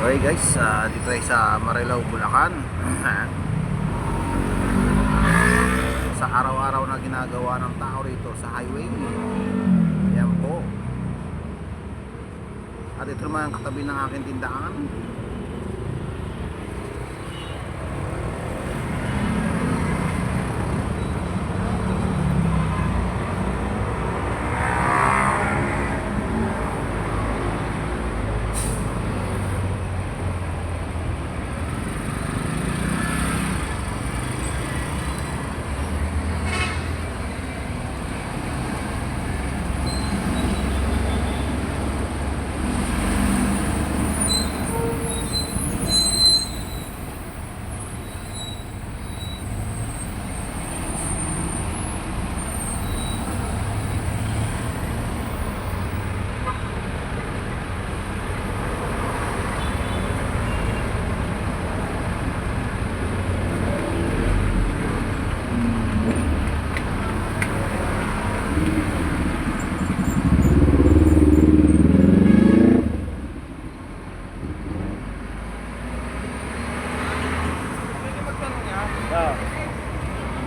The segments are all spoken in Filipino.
Okay guys, dito ay sa Marilao, Bulacan. Sa araw-araw na ginagawa ng tao rito sa highway. Ayan po. At ito naman ang katabi ng aking tindahan.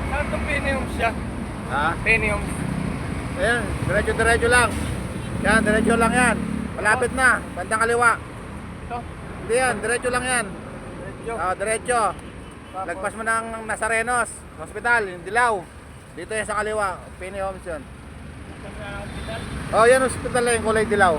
Saan itong Piniums siya? Ha? Piniums. Ayan, diretso-diretso lang. Yan, diretso lang yan. Malapit na, bandang kaliwa. Ito? Hindi yan, diretso lang yan. Medyo. Diretso. Lagpas mo ng Nazarenos Hospital, yung Dilaw. Dito yan sa kaliwa, Pini Homes yun. Oh, yan hospital na yung kulay dilaw.